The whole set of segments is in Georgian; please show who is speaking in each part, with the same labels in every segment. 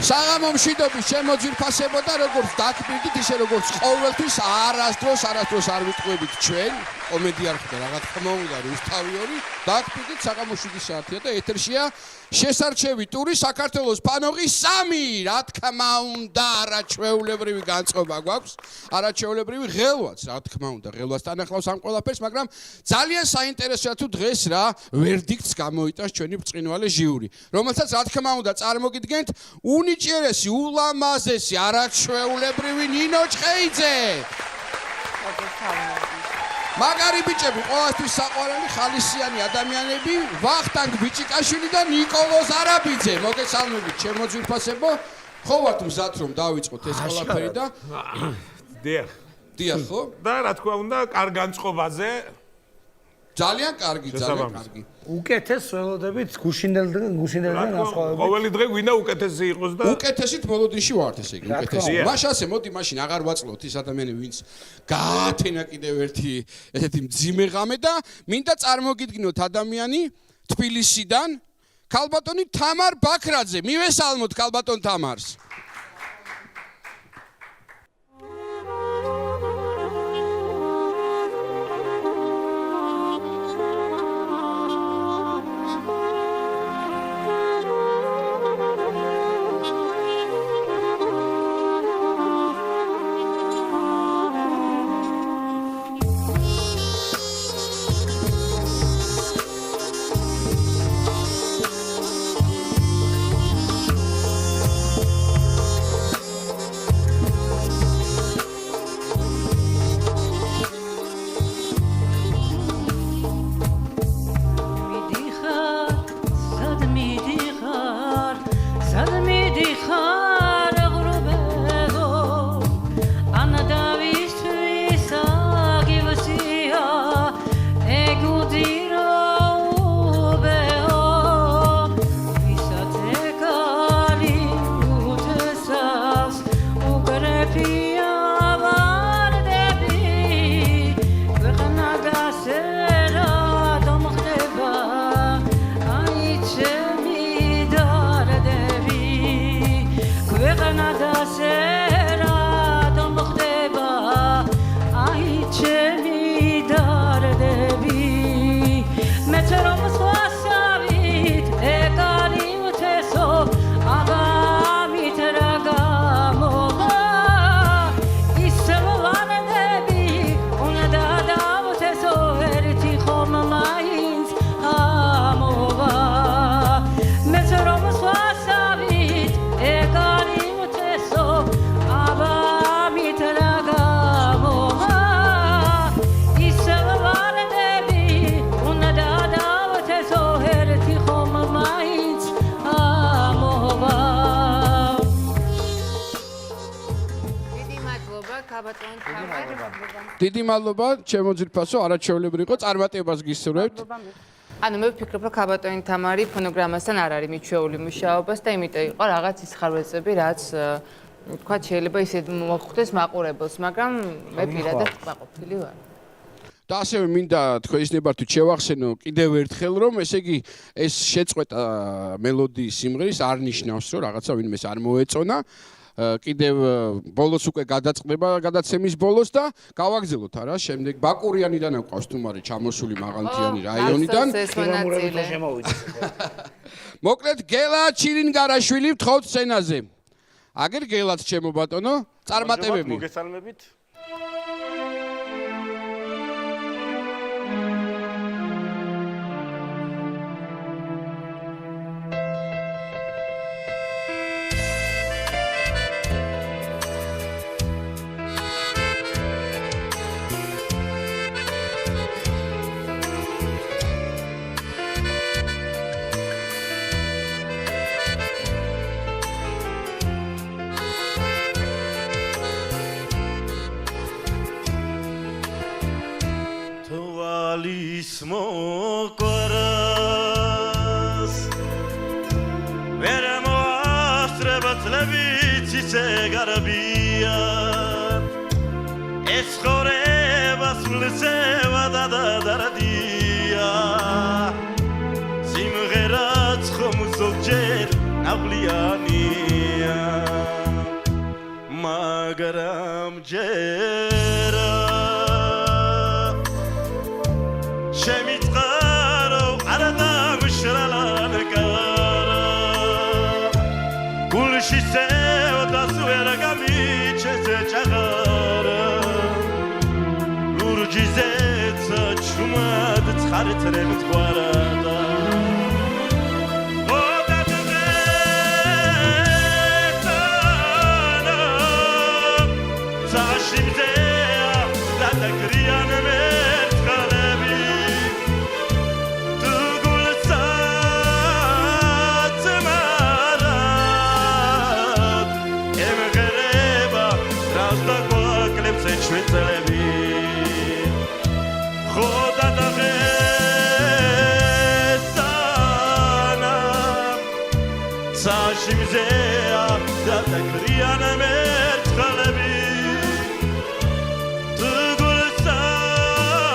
Speaker 1: საღამომშვიდობის ჩემო ძვირფასებო და როგორც დაგბირდით ისე როგორც ყოველთვის არასდროს არ ვიტყვებით ჩვენ კომედია არხი და რა თქმა უნდა რუსთავი დაგბირდით საღამომშვიდის საათია და ეთერშია შესარჩევი ტური საქართველოს ფანოღი 3 რა თქმა უნდა არაჩვეულებრივი განწყობა გვაქვს არაჩვეულებრივი ღელვაც რა თქმა უნდა ღელვასთან ახლავს ამ ყველაფერს მაგრამ ძალიან საინტერესოა თუ დღეს რა ვერდიქტს გამოიტანს ჩვენი ბრწყინვალე ჟიური რომელსაც რა თქმა უნდა წარმოგიდგენთ უნიჭიერესი ულამაზესი არაჩვეულებრივი ნინო ჭყეიძე მაგარი ბიჭები ყოველთვის საყვარელი ხალისიანი ადამიანები ვახტანგ ბიჭიკაშვილი და ნიკოლო ზარაბიძე მოგესალმებით ჩემო ძვირფასებო ხო ვართ მზად რომ დავიწყოთ ეს ყველაფერი და დიახ ხო
Speaker 2: და რა თქმა უნდა კარგ განწყობაზე
Speaker 1: ძალიან კარგი
Speaker 3: უკეთეს ველოდებით გუშინდელიდან ასხავებით
Speaker 2: ყოველი დღე გვინდა უკეთესი იყოს და
Speaker 1: უკეთესით მოლოდინში ვართ ესე იგი უკეთესი მაშასე მოდი მაშინ აღარ ვაწლოთ ის ადამიანები ვინც გაათენა კიდევ ერთი ესეთი მძიმე ღამე და მინდა წარმოგიდგინოთ ადამიანი თბილისიდან ქალბატონი თამარ ბაქრაძე მივესალმოთ ქალბატონ თამარს დიდი მადლობა ჩემო ძვირფასო არაჩვეულებრივი იყო წარმატებას გისურვებთ
Speaker 4: ანუ მე ვფიქრობ რომ ქაბატონი თამარი ფონოგრამასთან არ არის მიჩვეული მუშაობას და იმიტომ იყო რაღაც ის ხარვეწები რაც თქვა შეიძლება ისე მოხვდეს მაყურებელს მაგრამ მე პირადად მაყოფილი ვარ
Speaker 1: და ასევე მინდა თქვენისნებარ თუ შევახსენო კიდევ ერთხელ რომ ესე იგი ეს შეწყვეტა მელოდიის სიმღერის არ ნიშნავს რომ რაღაცა ვინმეს არ მოეწონა კიდევ ბოლოს უკვე გადაწყდება გადაცემის ბოლოს და გავაგზავნოთ არა შემდეგ ბაკურიანიდან აყვავს თუმარი ჩამოსული მაღალმთიანი რაიონიდან მოკლედ გელა ჩირინგარაშვილი ვთხოვთ სცენაზე აგერ გელაც ჩემო ბატონო წარმატებები
Speaker 5: მოგესალმებით მოყარას ვერ მოასწრებთ ლევიცი გარბია ეს ხორებას მლსევა და დარდია სიმღერაც ხომ ზოგჯერ ავლიანია მაგრამ ჯერა ჩემი წყარო არა დამშრალად კარა გულში სევდას ვერ გამიჩეზე ჭაღარა ლურჯიზეცა ჩუმად ცხარეთრემ თვარადა Simzea da takriana met khalebi tugul satsmara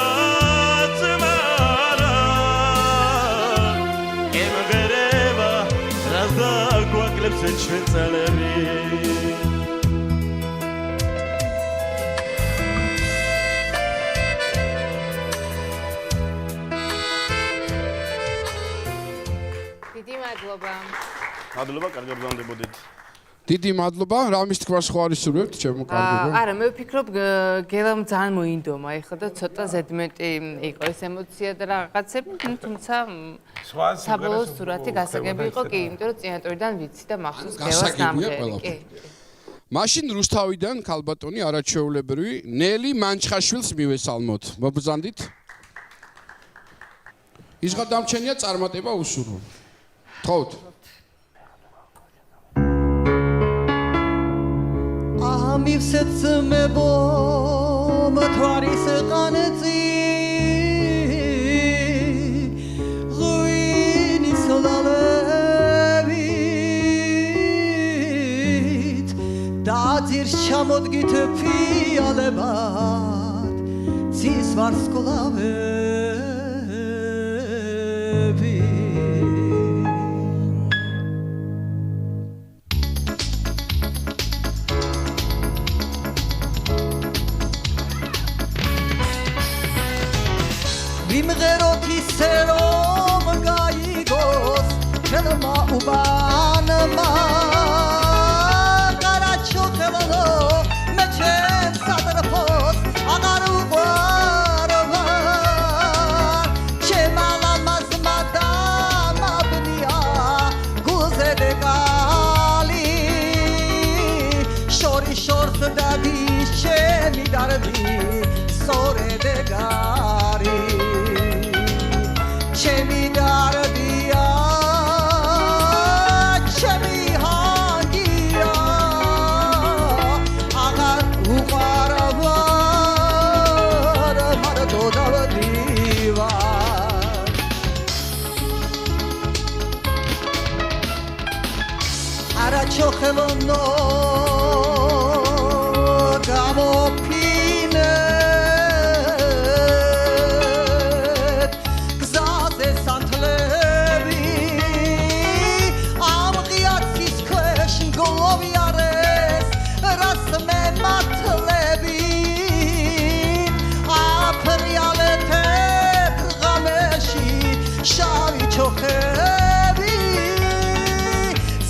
Speaker 5: emgereva razda kwaklebs chvetsalebi
Speaker 4: დიდი მადლობა
Speaker 5: მადლობა, კარგად გამდებოდით.
Speaker 1: დიდი მადლობა, რამის თქვა სხვა არის სურვებთ, ჩემო კარგო.
Speaker 4: არა, მე ვფიქრობ გელამ ძალიან მოინდომა, ეხლა და ცოტა ზედმეტი იყო ეს ემოცია და რაღაცები, თუმცა საბოლოო სურათი გასაგები იყო კი, იმიტომ რომ წინატრიდან ვიცი და მახსოვს გელას ნამღერი.
Speaker 1: მაშინ რუსთავიდან ქალბატონი არაჩვეულებრივი ნელი მანჩხაშვილს მივესალმოთ. მობრძანდით? ის გადამჩენია წარმატება უსურვო. თხოვთ.
Speaker 6: მივსეც მებო მთვარის ყანწი ღვინის ლალებით დაძირს ჩამოდგით ფიალებად ცის ვარსკვლავები ვიმღეროთ ისე რომ გაიგოს ხელმა უბანმა გარაჩო ხელო მე ჩემს ადრფოს აღარ უყვარვარ ჩემალა მასმა დამაბნია გულზე დეგალი შორი შორს დადის ჩემი დარდი სორე დეგარი ჩემი დარდია ჩემი ჰანგია აღარ უყარავარ მარტო დავდივარ არაჩო ხელოვნო გამოფინე შავი ჩოხები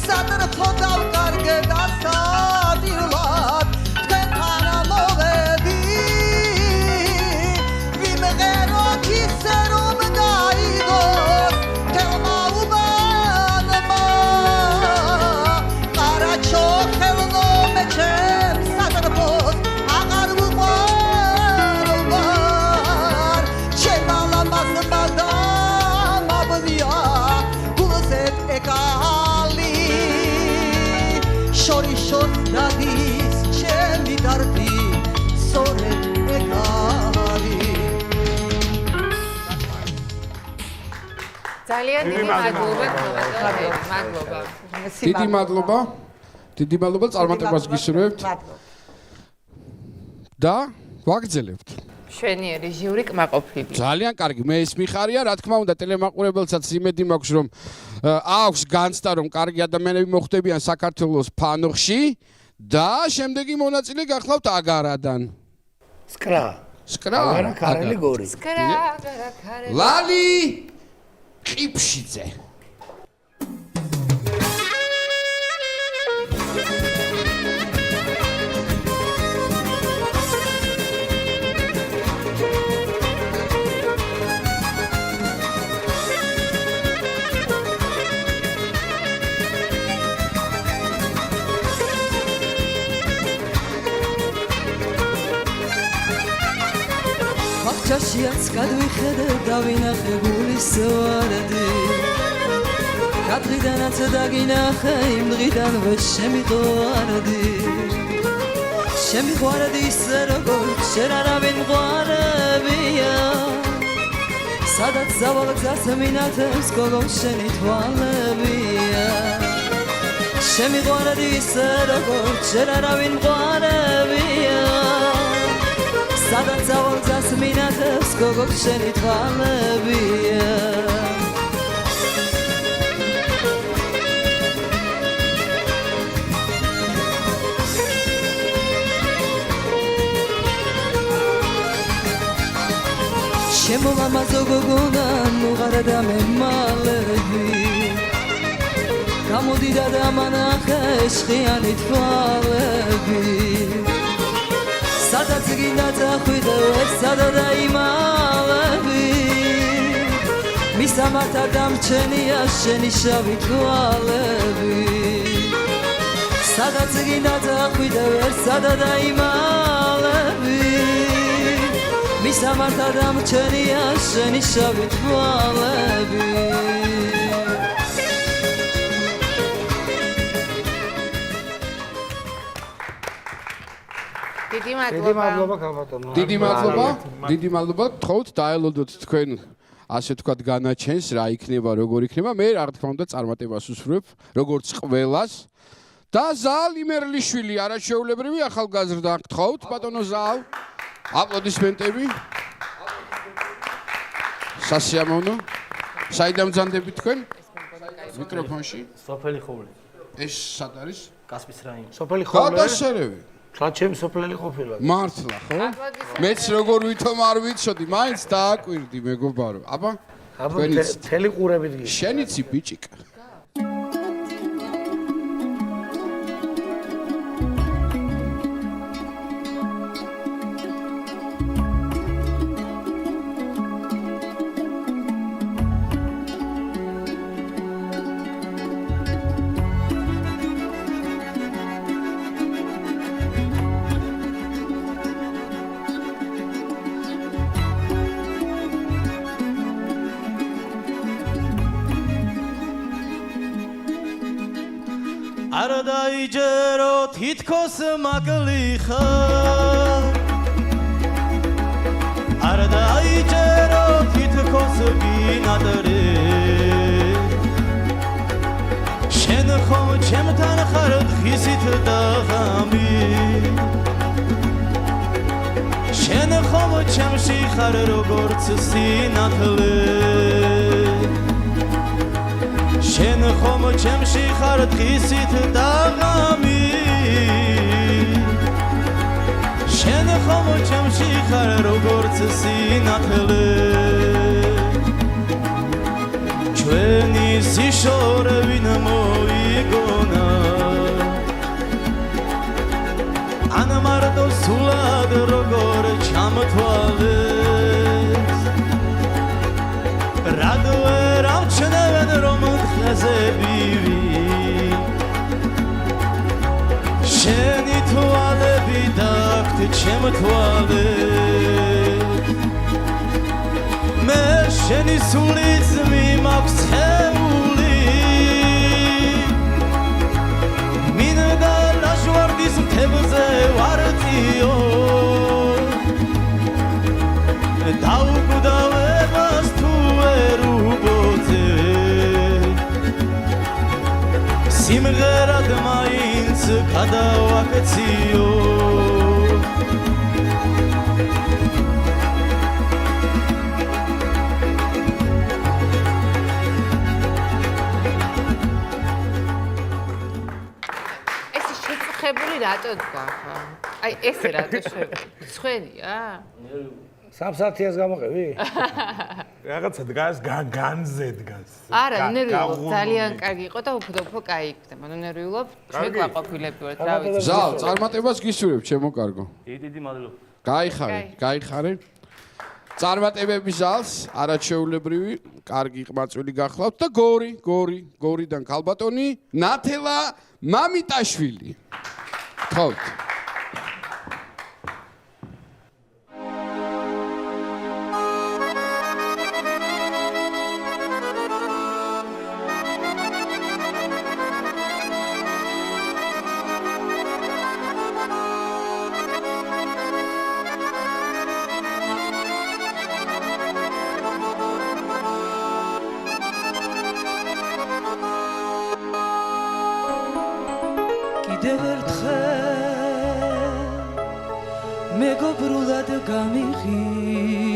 Speaker 6: სადრ ფოდავ კარგე და სადილად თქვენთან მოვედი ვიმღეროთ ისე რომ გაიგოს თელმა უბანმა ყარაჩო ხელნო მე ჩემს სადრ ფოდ აღარ უყვარვარ ჩემალა მასმა ეკალი შორი შორ დადის ჩემი დარდი სორე ეკალი
Speaker 4: ძალიან დიდი მადლობა მადლობა
Speaker 1: დიდი მადლობა დიდი მადლობა წარმატებას გისურვებთ და ვაგრძელებთ
Speaker 4: შვენიერი ჟიური კმაყოფილი.
Speaker 1: ძალიან კარგი, მე ეს მიხარია, რა თქმა უნდა, ტელემაყურებელსაც იმედი მაქვს, რომ აქვს განცდა, რომ კარგი ადამიანები მოხვდებიან საქართველოს ფანოხში და შემდეგი მონაწილე გახლავთ აგარადან.
Speaker 3: სკრა.
Speaker 1: სკრა.
Speaker 3: აგარა ქარელი გორი.
Speaker 1: ლალი ყიფშიძე.
Speaker 7: ბაღჩაშიაც გადვიხედე და ვინახე გულის ვარდი კადრიდანაც დაგინახე იმ დღიდანვე შემიყვარდი შემიყვარდი ისე როგორც შენ არავინ მყარებია სადაც ზავალ გზას მინათებს გოგო შენი თვალებია შემიყვარდი ისე როგორც შენ არავინ მყარებია სადაც ზავალ გზას მინათებს გოგო შენი თვალებია შემოვამაზო გოგონა ნუღარა და მე მალები გამოდიდა და მანახე შხიანი თვალები სადაც გინდა წახვიდე სადაც დაიმალები მისამართა დამჩენია შენი შავი თვალები სადაც გინდა წახვიდე სადაც დაიმალები მისამართა დამჩენია შენი შავი თვალები
Speaker 4: დიდი
Speaker 3: დიდი
Speaker 4: მადლობა.
Speaker 3: მადლობა ქალბატონო.
Speaker 1: დიდი მადლობა. გთხოვთ დაელოდოთ თქვენ ასე თქვათ განაჩენს რა იქნება, როგორ იქნება. მე რა თქმა უნდა წარმატებას უსურვებ, როგორც ყველას. და ზალ იმერლიშვილი არაჩვეულებრივი ახალგაზრდა. გთხოვთ ბატონო ზალ. აპლოდისმენტები. სასიამოვნო. საიდან ბრძანდებით თქვენ? მიკროფონში.
Speaker 8: სოფელი ხოვლი.
Speaker 1: ეს სად არის?
Speaker 8: კასპის რაიონი.
Speaker 3: სოფელი ხოვლე.
Speaker 1: გადაშერები.
Speaker 3: რა ჩემი სოფლელი ყოფილა.
Speaker 1: მართლა, ხო? მეც როგორ ვითომ არ ვიცოდი, მაინც დააკვირდი მეგობარო. აბა,
Speaker 3: აბა მთელი ყურებით გიქ.
Speaker 1: შენიცი ბიჭიკა.
Speaker 5: არ დაიჯერო თითქოს მაკლი ხარ არ დაიჯერო თითქოს გინადრე შენ ხომ ჩემთან ხარ დღისით და ღამი შენ ხომ ჩემში ხარ როგორც სინათლე შენ ხომ ჩემში ხარ დღისით და ღამი შენ ხომ ჩემში ხარ როგორც სინათლე ჩვენი სიშორე ვინ მოიგონა ან მარტო სულად როგორ ჩამთვალეს რადვერ ამჩნევენ რომ ხაზებივი შენი თვალები დაგთ ჩემ თვალებს მე შენი სულიც მიმაქვს ცეული მინდა ლაჟვარდის მთებზე ვარწიო დაუკვდავებას თუ ვერ უბოძე სიმღერად მაინც გადავაქციო
Speaker 4: შეხებული რატო დგა ხა? აი ესე რატო შეხებული? ცხენია?
Speaker 3: სამსათიას გამოყევი?
Speaker 2: რაღაცა დგას განზე დგას.
Speaker 4: არა, ნერვიულობ, ძალიან კარგი იყო და უფრო კაი იქნება. ანუ ნერვიულობ, ჩვენ გვაყოფილები ვართ, რა ვიცი.
Speaker 1: ზალ, წარმატებას გისურვებ, ჩემო კარგო.
Speaker 5: დიდი მადლობა.
Speaker 1: გაიხარე. წარმატებები ზალს, არაჩვეულებრივი, კარგი ყმაწვილი გახლავთ და გორიდან ქალბატონი ნათელა მამიტაშვილი. თხოვთ.
Speaker 7: კიდევ ერთხელ მეგობრულად გამიღიმე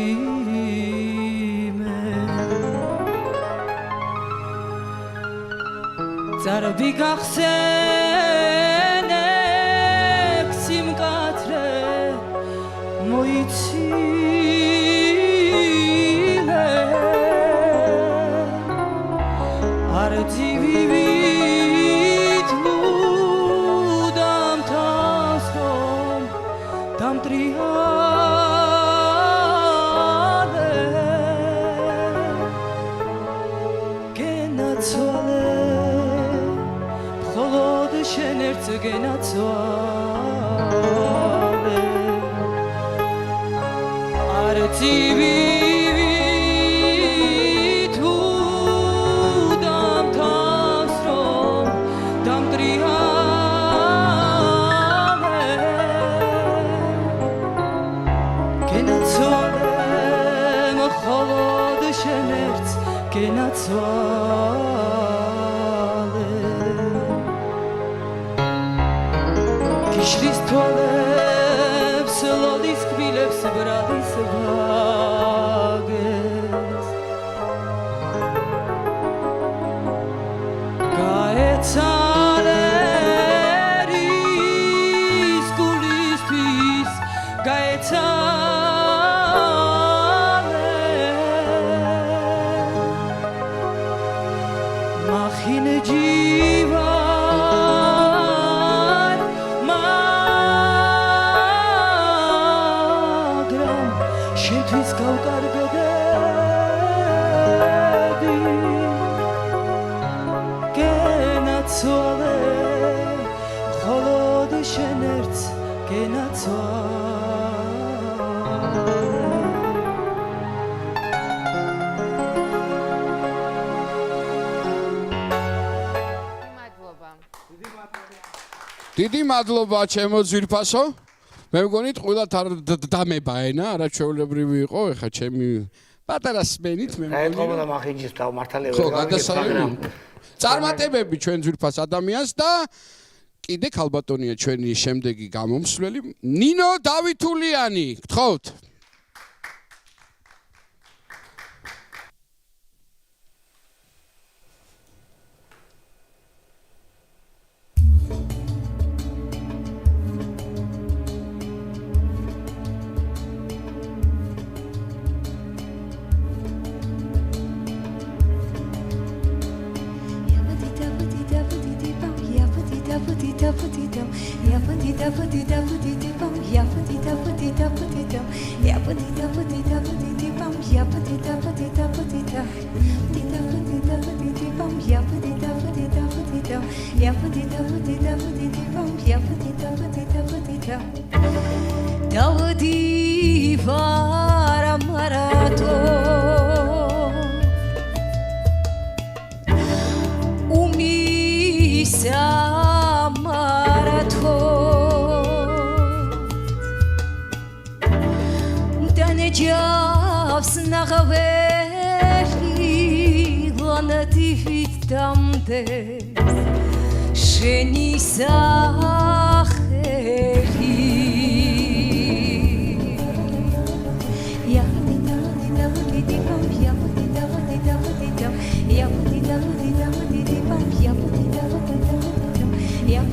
Speaker 7: წარბი გახსენებ სიმკაცრე მოიცილე არ ძივივი გენაცვალე არტი ვივით უდამთავს რომ დამტრიალე გენაცვალე მხოლოდ შენ ერთს გენაცვალე Kishlis tolebs, lodis kvilebs, bradis vages Gaetzaneris gulispis, gaetzane Machine jiva
Speaker 1: დიდი მადლობა ჩემო ძვირფასო. მე მგონი ტყუილად არ დამება ენა, არაჩვეულებრივი იყო, ეხა ჩემი პატარა სმენით მე მგონი.
Speaker 3: აიწყობა მახინჯის თავმართალება.
Speaker 1: ხო, გადასალები. წარმატებები ჩვენ ძვირფას ადამიანს და კიდე ქალბატონია ჩვენი შემდეგი გამომსვლელი ნინო დავითულიანი. გთხოვთ.
Speaker 8: Yeah.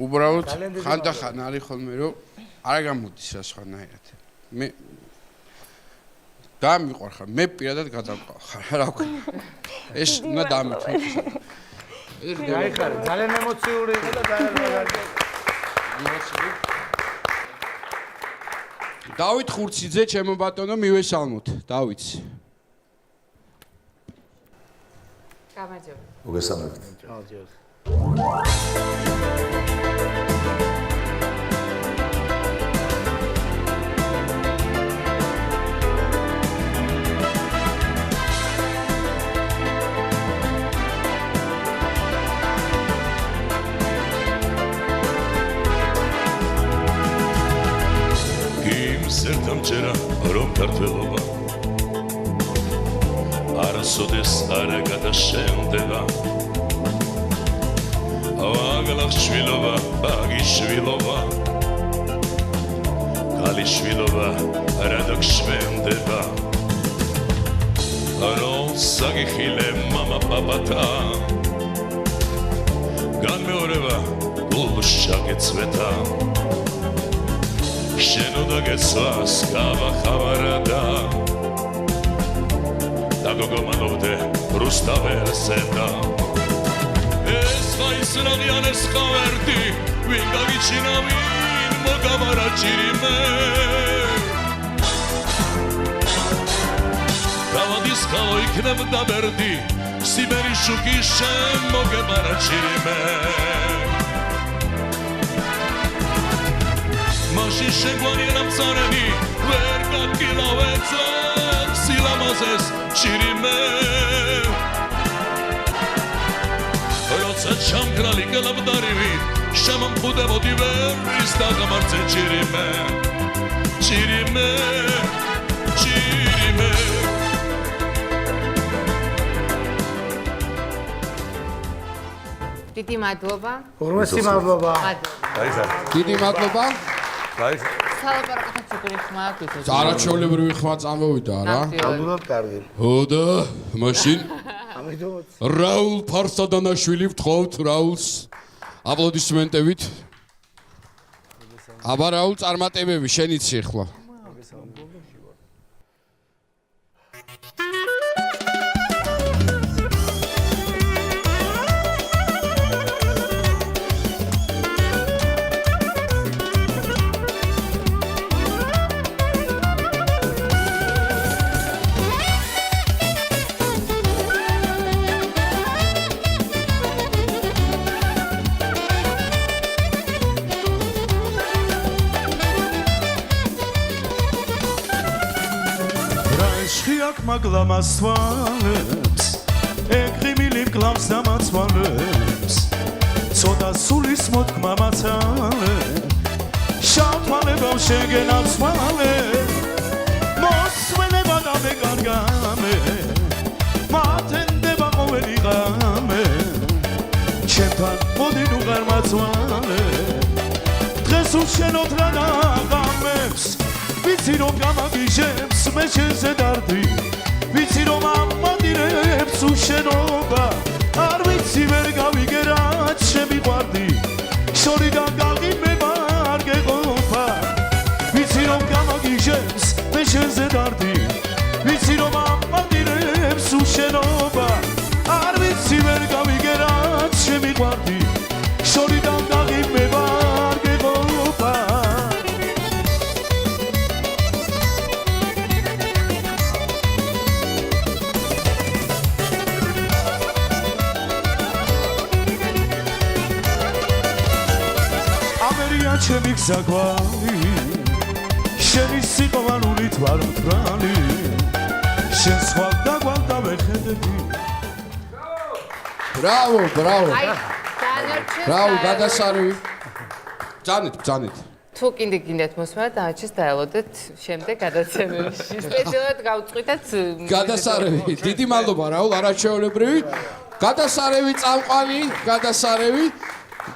Speaker 1: უბრალოდ ხანდახან არის ხოლმე რომ არ გამოდის რა სხვანაირად. მე დამიყვარხარ, მე პირადად გადავყავ. რა ვქნა? ეს უნდა დამიყვარხარ.
Speaker 3: გაიხარე, ძალიან ემოციური იყო და ძალიან მაგარი.
Speaker 1: დავით ხურციძე, ჩემო ბატონო, მივესალმოთ. დავითს.
Speaker 4: გამარჯობა.
Speaker 8: მოგესალმებით.
Speaker 3: გამარჯობა.
Speaker 9: სერტამჭერა რომ ქართველობა არასოდეს არ გადაშენდება აღლახშვილობა ბაგიშვილობა ქალიშვილობა რადოქშვენდება რომ საგიხილე მამა პაპატა განმეორება გულშა გეცვეთა შენოდა გესვას გავახავარდა და გოგომანოვდე რუსთაველსედა ეს ხაისრაღიან ეს ხავერდი ვინ გაგიჩინა ვინ მოგავარა ჭირიმე გავადის ხალო იქნებდა ბერდი სიბერის შუქი შემოგებარა ჭირიმე მაშინ შეგვარიანა მწარები ვერ გაგილავეცა სილამაზეს ჭირიმე როცა ჩამქრალი გალაბდარივი შემომხუდებოდი ვერის დაღამარცე ჭირიმე ჭირიმე ჭირიმე
Speaker 4: დიდი მადლობა.
Speaker 3: ორმოცი მადლობა.
Speaker 1: დიდი მადლობა.
Speaker 4: სალაპარაკოთ როგორი ხმა აქვს.
Speaker 1: არაჩვეულებრივი ხმა წამოვიდა რა.
Speaker 3: ალბათ კარგი.
Speaker 1: და მაშინ
Speaker 3: ამიტომ
Speaker 1: რაულ ფარსადანაშვილი ვთხოვთ რაულს აპლოდისმენტებით. აბა რაულ წარმატებები შენიცი ახლა.
Speaker 5: მაგლამას თვალებს ეკრიმილი მკლავს და მაცვალებს ცოტა სულის მოთქმა მაცალე შავთვალებავ შეგენაცვალე მოსვენება და მეგარგამე მათენდება ყოველი ღამე ჩემთან მოდი ნუ ღარ მაცვალე დღეს უშენოთ რა დაღამებს ვიცი რომ გამაგიჟებს მე შენზე დარდი ვიცი რომ ამადირებს უშენობა არ ვიცი ვერ გავიგე რაც შემიყვარდი შორიდან გაღიმება არ გეყოფა ვიცი რომ გამაგიჟებს მე შენზე დარდი ვიცი რომ ამადირებს უშენობა არ ვიცი ვერ გავიგე რაც შემიყვარდი შორიდან გაღიმება არ გეყოფა ჩემი გზაგვარი შენი სიყვარულით ვარ მტრალი შენ სხვა დაგვალ დავეხედები
Speaker 1: ბრავო ბრავო
Speaker 4: აი დანარჩენ
Speaker 1: ბრავო გადასარევი ბრძანეთ
Speaker 4: თუ კიდე გინდათ მოსმენა დააჩეს დაელოდეთ შემდეგ გადაცემებში სპეციალურად გავწყვიტეთ
Speaker 1: გადასარევი დიდი მადლობა რაულ არაჩვეულებრივი გადასარევი წამყვანი გადასარევი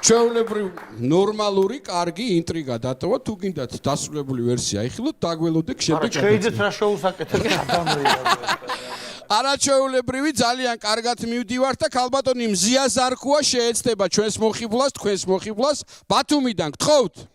Speaker 1: ჩვეულებრივ ნორმალური კარგი ინტრიგა დატოვა თუ გინდათ დასრულებული ვერსია აიხილოთ დაგველოდეთ შემდეგ
Speaker 3: შეიძლება რა შოუს აკეთებ აბამრია
Speaker 1: არაჩვეულებრივი ძალიან კარგად მივდივართ და ქალბატონი მზია ზარქუა შეეცდება ჩვენს მოხიბლას თქვენს მოხიბლას ბათუმიდან გთხოვთ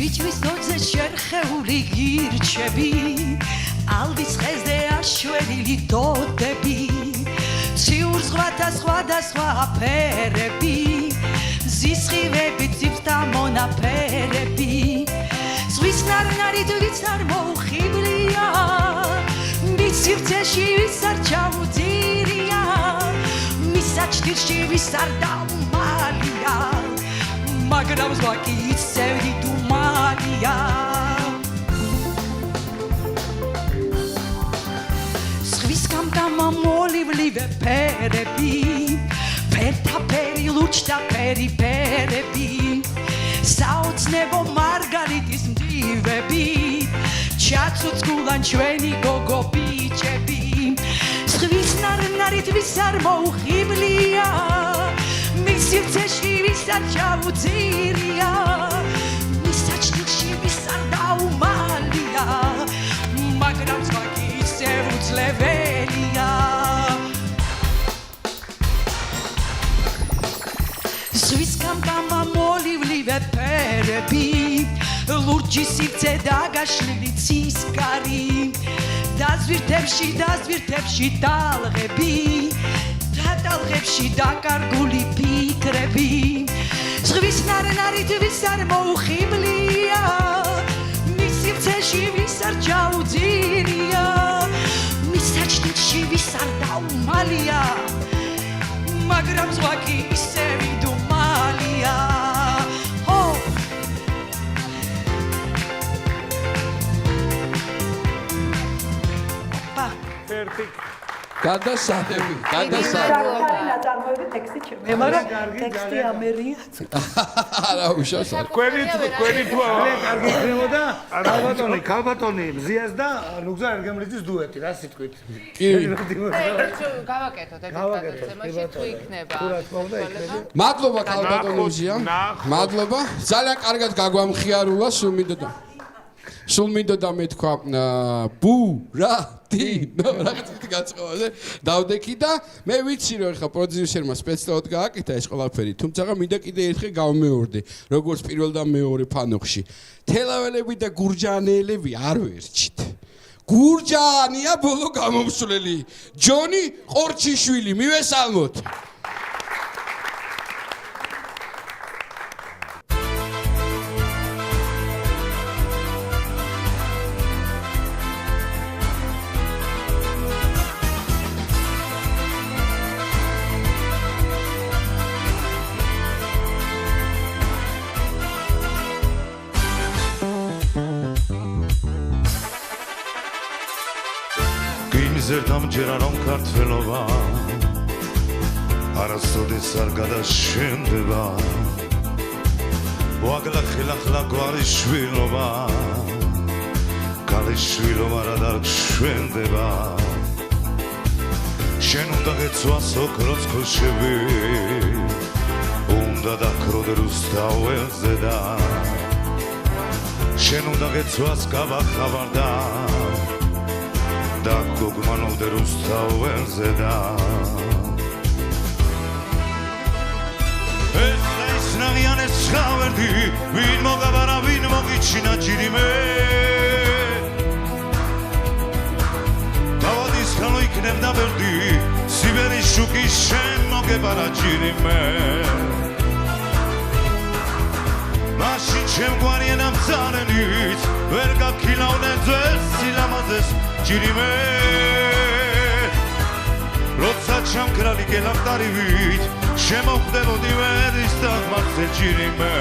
Speaker 6: ბიჭვის ნოძე შერხეული გირჩები ალდის ხეზე აშვენილი დოდები ციურ ზღვათა სხვადასხვა აფერები ზისხივები ძიფს და მონაფერები ზღვის ნარნარით ვიც არ მოუხიბლია მის სივრცეში ვის არ ჩამოძირია მის საჭდილში ვის არ დაუმალია მაგრამ ზვაკი ისევ იდუმალია ზღვის გამდამა მოლიბლივე ფერები ფერთაფერი ლუჩდა ფერიფერები საოცნებო მარგარიტის მდივები ჩაცუცგულან ჩვენი გოგო ბიჭები ზღვის ნარნარით ვის არ მოუხიბლია მის სივრცეში ვის არ ჩამოძირია მის საჭდილში ვის არ დაუმალია მაგრამ ზვაკი ისევ უძლებელია ზღვის გამდამა მოლიბლივე ფერები ლურჯი სივრცე დაგაშლილი ცისკარი დაზვირთებში ტალღები დატალღებში დაკარგული ფიქრები ზღვის ნარნარით ვის არ მოუხიბლია მის სივრცეში ვის არ ჩაუძირია მის საჭდილში ვის არ დაუმალია მაგრამ ზვაკი ისევ იდუმალია
Speaker 1: გადასადები.
Speaker 6: კარინა წარმოებით ტექსტი ჩემი მაგრამ ტექსტი ამერია
Speaker 1: არა უშავს.
Speaker 2: თქვენი თუ
Speaker 3: კარგი იქნებოდა ქალბატონი მზიას და ნუგზა ერგემლიძის დუეტი რა სიტყვით
Speaker 1: კი.
Speaker 4: გავაკეთოთ ეგ გადაცემაში თუ იქნება.
Speaker 1: მადლობა ქალბატონებზია. მადლობა. ძალიან კარგად გაგვამხიარულა, სულ მინდოდა მე თქვა ბურატინო რაღაც გაწყობაზე დავდექი და მე ვიცი რომ ეხა პროდიუსერმა სპეციალურად გააკეთა ეს ყველაფერი, თუმცა მინდა კიდე ერთხელ გავმეორდე, როგორც პირველ და მეორე ფანოხში. თელაველები და გურჯაანელები არ ვერჩით. გურჯაანია ბოლო გამომსვლელი. ჯონი ყორჩიშვილი, მივესალმოთ.
Speaker 5: ზერდამჯერა რომ ქართველობა არასოდეს არ გადაშენდება ვაგლახილახლა გვარი შვილობა კალიშვილობა რა დარჩენდება შენ უნდა გეცვას ოქროს ქოშები უნდა დაქროდე რუსთაველზე და შენ უნდა გეცვას გაბახავარდა და გოგმანოვდე რუსთაველზე და ეს ის ნაღიანეს ჩავერდი ვინ მოგაბარა ვინ მოგიჩინა ჯირიმე დავადის ხანო იქნებდა ვერდი სიბერის შუქი შენ მოგებარა ჯირიმე მაშინ შემგვარიან ამ ძალენით ვერ გაქილავნე ძვეს სილამაზეს ჯირიმე როცა ჩამქრალი გელახტარივით შემოხვდებოდი ვერ ის დაღმართზე ჯირიმე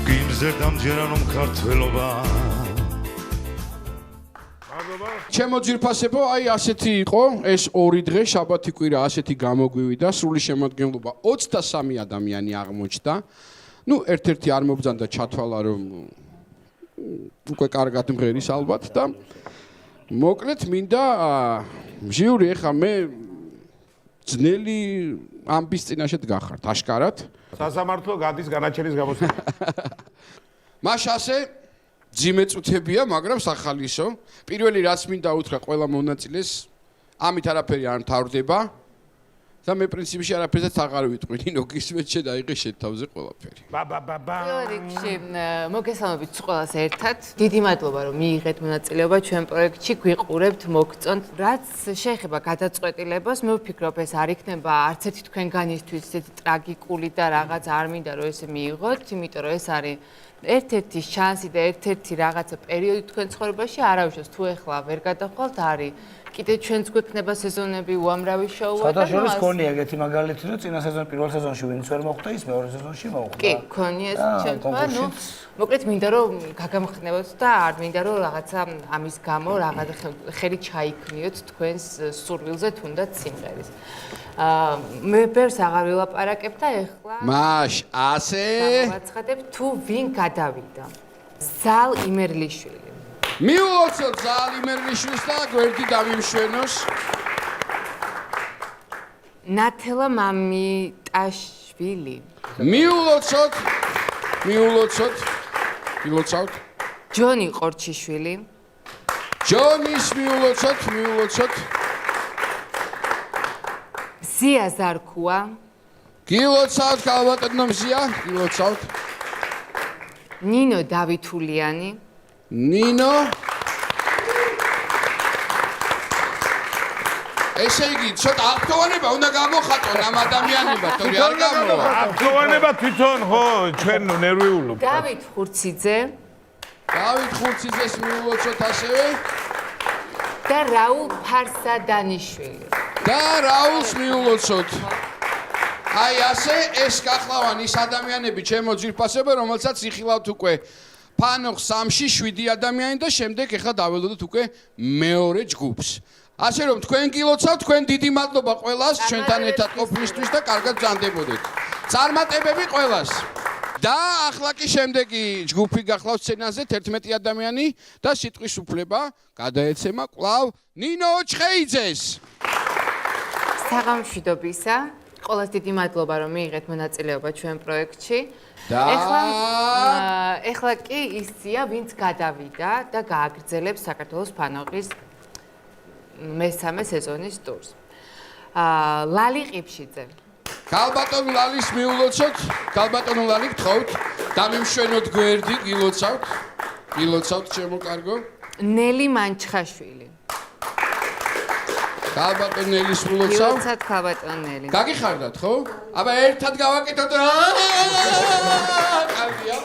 Speaker 5: გიმზერდამჯერა რომ ქართველობა
Speaker 1: ჩემო ძირფასებო, აი ასეთი იყო ეს ორი დღე, შაბათი კვირა ასეთი გამოგვივიდა, სრული შემადგენლობა 23 ადამიანი აღმოჩნდა. ნუ ერთ-ერთი არ მობრძანდა ჩათვალა რომ უკვე კარგად მღერის ალბათ და მოკლედ მინდა ჟიური ეხა მე ძნელი ამბის წინაშე დგახართ აშკარად.
Speaker 2: სასამართლო გადის განაჩენის გამოსვლა.
Speaker 1: მაშ ასე ძიმე წუთებია, მაგრამ სახალისო. პირველი რაც მინდა უთხრა ყველა მონაწილეს, ამით არაფერი არ მთავრდება და მე პრინციპში არაფერსაც აღარ ვიტყვი. ნინო გისმენთ შედაიღე შენ თავზე ყველაფერი.
Speaker 4: პირველ რიგში მოგესალმებით ყველას ერთად. დიდი მადლობა რომ მიიღეთ მონაწილეობა ჩვენ პროექტში, გვიყურებთ, მოგწონთ. რაც შეეხება გადაწყვეტილებას, მე ვფიქრობ ეს არ იქნება არც ერთი თქვენგანისთვის ესეთი ტრაგიკული და რაღაც არ მინდა რომ ესე მიიღოთ, იმიტომ რომ ეს არის ერთ-ერთი შანსი და ერთ-ერთი რაღაცა პერიოდი თქვენ ცხოვრებაში არავის თუ ეხლა ვერ გადახვალთ არის კიდე ჩვენც გვექნება სეზონები უამრავი შოუა და
Speaker 3: სადაშორის გქონია ეგეთი მაგალითი რომ წინა სეზონის პირველ სეზონში ვინც ვერ მოხვდა ის მეორე სეზონში მოხვდა
Speaker 4: კი გქონია ეს ჩემთვლა ნუ მოკლედ მინდა რომ გაგამხნევოთ და არ მინდა რომ რაღაცა ამის გამო რაღაც ხელი ჩაიქნიოთ თქვენს სურვილზე თუნდაც სიმღერის მე ბევრს აღარ ვილაპარაკებ და ეხლა
Speaker 1: მაშ ასე
Speaker 4: დავაცხადებ თუ ვინ გადავიდა ზალ იმერლიშვილი
Speaker 1: მიულოცოთ ზალ იმერლიშვილს და გვერდი დამიმშვენოს
Speaker 4: ნათელა მამიტაშვილი
Speaker 1: მიულოცოთ
Speaker 4: ჯონი ყორჩიშვილი
Speaker 1: ჯონის მიულოცოთ
Speaker 4: ზია ზარქუა
Speaker 1: გილოცავთ ქალბატონო მზია გილოცავთ
Speaker 4: ნინო დავითულიანი
Speaker 1: ნინო ესე იგი ცოტა აქტოვანება უნდა გამოხატონ ამ ადამიანებად თორე არ გამოვა
Speaker 2: აქტოვანება თვითონ ხო ჩვენ ნერვიულობ
Speaker 4: დავით
Speaker 1: ხურციძეს მიულოცოთ ასევე
Speaker 4: და რაულ ფარსადანიშვილი
Speaker 1: და რაულს მიულოცოთ აი ასე ეს გახლავან ის ადამიანები ჩემო ძირფასებო რომელსაც იხილავთ უკვე ფანოხ 3-ში 7 ადამიანი და შემდეგ ეხლა დაველოდოთ უკვე მეორე ჯგუფს. ასე რომ თქვენ გილოცავთ, თქვენ დიდი მადლობა ყველას ჩვენთან ერთად ყოფნისთვის და კარგად ბრძანდებოდეთ. წარმატებები ყველას. და ახლა კი შემდეგი ჯგუფი გახლავთ სცენაზე 11 ადამიანი და სიტყვის უფლება გადაეცემა კვლავ ნინო ჩხეიძეს.
Speaker 4: საღამშვიდობისა. ყველას დიდი მადლობა რომ მიიღეთ მონაწილეობა ჩვენ პროექტში.
Speaker 1: და
Speaker 4: ეხლა კი ისია, ვინც გადავიდა და გააგრძელებს საქართველოს ფანოყის მესამე სეზონის ტურს. ლალი ყიფშიძე.
Speaker 1: ქალბატონ ლალის მიულოცოთ, ქალბატონ ლალი გთხოვთ, დამიმშვენოთ გვერდი, გილოცავთ ჩემო კარგო.
Speaker 4: ნელი მანჩხაშვილი.
Speaker 1: ქალბატონ ნელის ულოცავ.
Speaker 4: გილოცავთ ქალბატონ ნელი.
Speaker 1: გაგიხარდათ, ხო? აბა ერთად გავაკეთოთ რა. კარგია.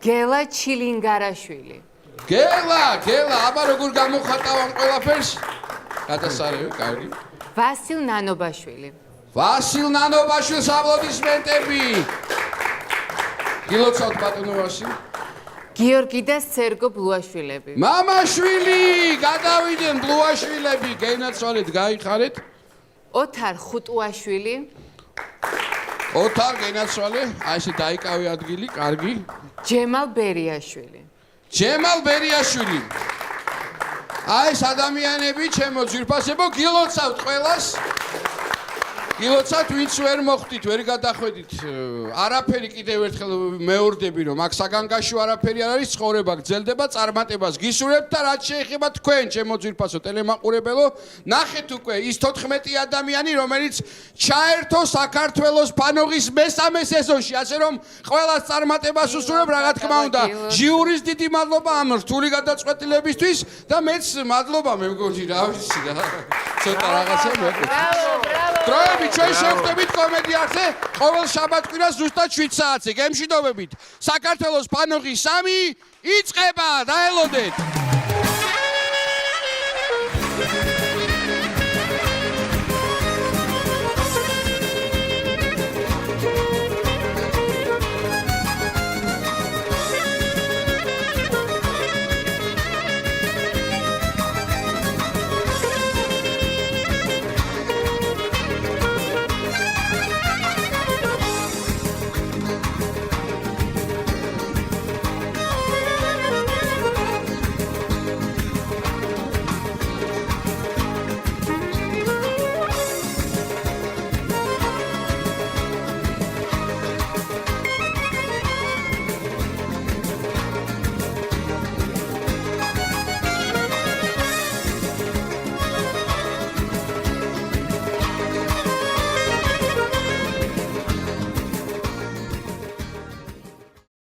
Speaker 4: გელა ჩილინგარაშვილი.
Speaker 1: გელა, აბა როგორ გამოხატავ ყველაფერს? გადასარევი, კარგი.
Speaker 4: ვასილ ნანობაშვილი.
Speaker 1: ვასილ ნანობაშვილს აპლოდისმენტები. გილოცავთ ბატონო ვასილ.
Speaker 4: გიორგი და სერგო ბლუაშვილები.
Speaker 1: მამაშვილი, გადავიდნენ ბლუაშვილები, გენაცვალეთ, გაიხარეთ.
Speaker 4: ოთარ ხუტუაშვილი.
Speaker 1: ოთარ გენაცვალე, აი ესე დაიკავე ადგილი, კარგი.
Speaker 4: ჯემალ ბერიაშვილი.
Speaker 1: ჯემალ ბერიაშვილი. აი ეს ადამიანები ჩემო ძვირფასებო გილოცავთ ყველას. გილოცავთ ვინც ვერ მოხვდით, ვერ გადახვედით. არაფერი კიდევ ერთხელ მეორდები რომ აქ საგანგაშო არაფერი არ არის, ცხოვრება გრძელდება, წარმატებას გისურვებთ და რაც შეეხება თქვენ ჩემო ძვირფასო ტელემაყურებელო, ნახეთ უკვე ის 14 ადამიანი, რომელიც ჩაერთო საქართველოს ფანოღის მესამე სეზონში, ასე რომ ყველას წარმატებას უსურვებ, რა თქმა უნდა. ჟიურის დიდი მადლობა ამ რთული გადაწყვეტილებისთვის და მეც მადლობა მე მგონი, რა ვიცი რა. ცოტა რაღაცა მეკითხა. დროებით ჩვენ შევხვდებით კომედიაზე ყოველ შაბათ-კვირას ზუსტად 7 საათზე. გემშვიდობებით. საქართველოს ფანოღი 3 იწყება, დაელოდეთ.